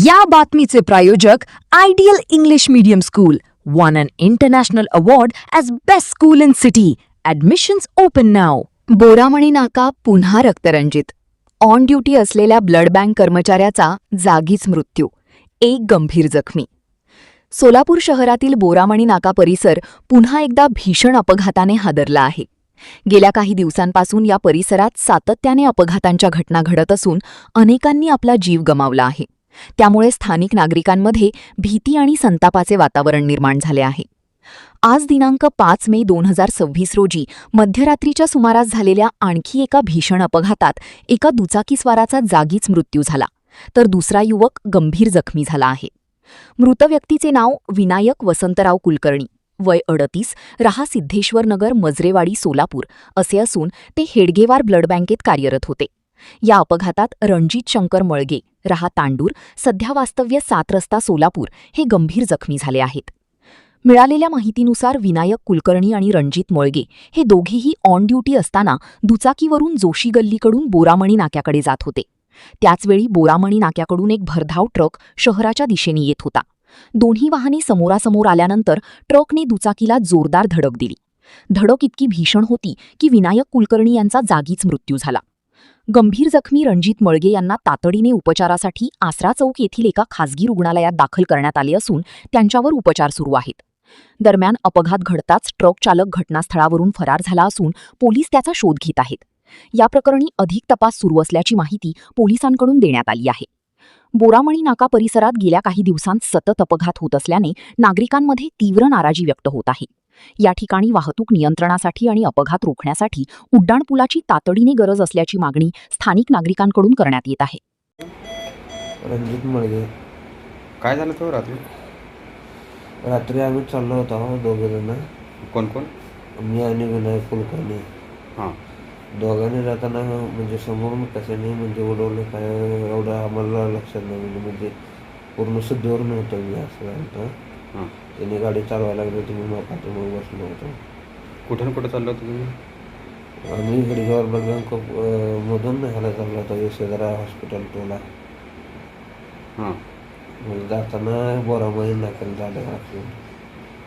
या बातमीचे प्रायोजक ideal English medium school won an international award as best school in city. Admissions open now. Boramani नाका पुन्हा रक्तरंजित. On duty असलेल्या blood bank कर्मचाऱ्याचा जागीच मृत्यू, एक गंभीर जखमी. सोलापूर शहरातील बोरामणी नाका परिसर पुन्हा एकदा भीषण अपघाताने हादरला आहे. गेल्या काही दिवसांपासून या परिसरात सातत्याने अपघातांच्या घटना घडत असून अनेकांनी आपला जीव गमावला आहे. त्यामुळे स्थानिक नागरिकांमध्ये भीती आणि संतापाचे वातावरण निर्माण झाले आहे. आज दिनांक 5 मे 2026 रोजी मध्यरात्रीच्या सुमारास झालेल्या आणखी एका भीषण अपघातात एका दुचाकीस्वाराचा जागीच मृत्यू झाला, तर दुसरा युवक गंभीर जखमी झाला आहे. मृत व्यक्तीचे नाव विनायक वसंतराव कुलकर्णी, वय 38, राहा सिद्धेश्वर नगर, मजरेवाडी, सोलापूर असे असून ते हेडगेवार ब्लड बँकेत कार्यरत होते. या अपघातात रणजित शंकर मळगे, राहा तांडूर, सध्या वास्तव्य 7 रस्ता, सोलापूर हे गंभीर जखमी झाले आहेत. मिळालेल्या माहितीनुसार विनायक कुलकर्णी आणि रणजित मळगे हे दोघेही ऑन ड्युटी असताना दुचाकीवरून जोशी गल्लीकडून बोरामणी नाक्याकडे जात होते. त्याचवेळी बोरामणी नाक्याकडून एक भरधाव ट्रक शहराच्या दिशेने येत होता. दोन्ही वाहने समोरासमोर आल्यानंतर ट्रकने दुचाकीला जोरदार धडक दिली. धडक इतकी भीषण होती की विनायक कुलकर्णी यांचा जागीच मृत्यू झाला. गंभीर जखमी रणजित मळगे यांना तातडीने उपचारासाठी आसरा चौक येथील एका खासगी रुग्णालयात दाखल करण्यात आले असून त्यांच्यावर उपचार सुरू आहेत. दरम्यान अपघात घडताच ट्रक चालक घटनास्थळावरून फरार झाला असून पोलीस त्याचा शोध घेत आहेत. या प्रकरणी अधिक तपास सुरू असल्याची माहिती पोलिसांकडून देण्यात आली आहे. बोरामणी नाका परिसरात गेल्या काही दिवसांत सतत अपघात होत असल्याने नागरिकांमध्ये तीव्र नाराजी व्यक्त होत आहे. या ठिकाणी वाहतूक नियंत्रणासाठी आणि अपघात रोखण्यासाठी उड्डाणपुलाची तातडीने गरज असल्याची मागणी स्थानिक नागरिकांकडून करण्यात येत आहे. रणजित मळगे. काय झालं तो रात्री? रात्री आम्ही चाललो होतो दोघे जण. कोण कोण? मी आणि विनायक कुलकर्णी. हां. दोघांनी जाताना म्हणजे समोरून कशाने म्हणजे उडवलं काय एवढं आम्हाला लक्षात नाही. म्हणजे पूर्ण शुद्धीवर नव्हतं मी असं झालं. हां. त्याने गाडी चालवायला लागली होती, मी पाठीमागे बसलो होतो. कुठून कुठं चाललं होतं तुम्ही? आम्ही हेडगेवार ब्लड बँक मधून ह्याला चाललो होतो यशोधरा हॉस्पिटल टोला. हां. म्हणजे जाताना बोरामणी नाक्याला झालं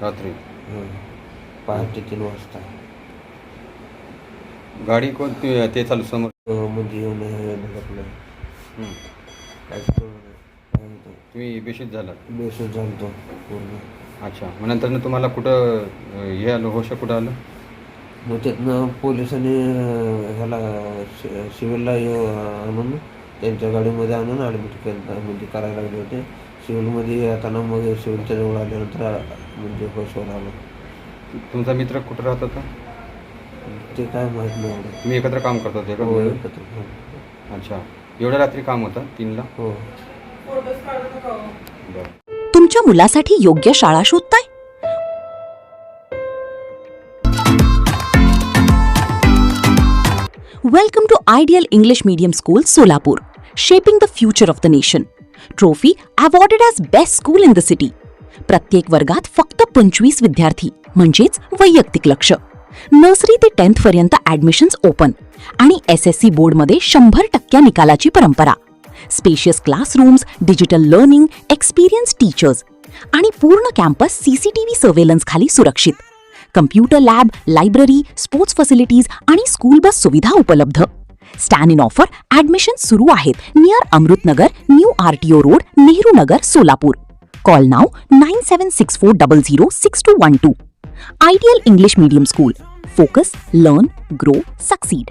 रात्री? पहाटे 3 वाजता. गाडी कोण ते चालू समोर? म्हणजे येऊन धडकलं. काय तुम्ही बेशुद्ध झालात? बेशुद्ध झालो पूर्ण. अच्छा, मग नंतर तुम्हाला कुठं हे आलं, होश कुठं आलं? मग तिथनं पोलिसांनी ह्याला सिव्हिलला आणून त्यांच्या गाडीमध्ये आणून ॲडमिट केलं, म्हणजे करायला लागले होते. सिव्हिलमध्ये येताना मग सिव्हिलच्या जवळ आल्यानंतर म्हणजे होशवर आलो. तुमचा मित्र कुठं राहत होता? ते काय माहीत नाही. तुम्ही एकत्र काम करत होते का? हो, एकत्र. अच्छा, एवढ्या रात्री काम होतं 3ला? हो. तुमच्या मुलासाठी योग्य शाळा शोधताय? Welcome to Ideal English Medium School, Solapur, shaping the future of the nation. Trophy awarded as best school in the city. प्रत्येक वर्गात फक्त 25 विद्यार्थी, म्हणजेच वैयक्तिक लक्ष. नर्सरी ते 10th पर्यंत ॲडमिशन्स ओपन आणि SSC बोर्डमध्ये 100% निकालाची परंपरा. Spacious classrooms, digital learning, experience teachers आणि पूर्ण कॅम्पस CCTV सर्वेलन्स खाली सुरक्षित. Computer lab, library, sports facilities आणि स्कूल बस सुविधा उपलब्ध. स्टॅन इन ऑफर ॲडमिशन सुरू आहेत near Amritnagar, new RTO road, Nehru Nagar, Solapur. Call नाव 9764006212. Ideal English Medium School. Focus, learn, grow, succeed.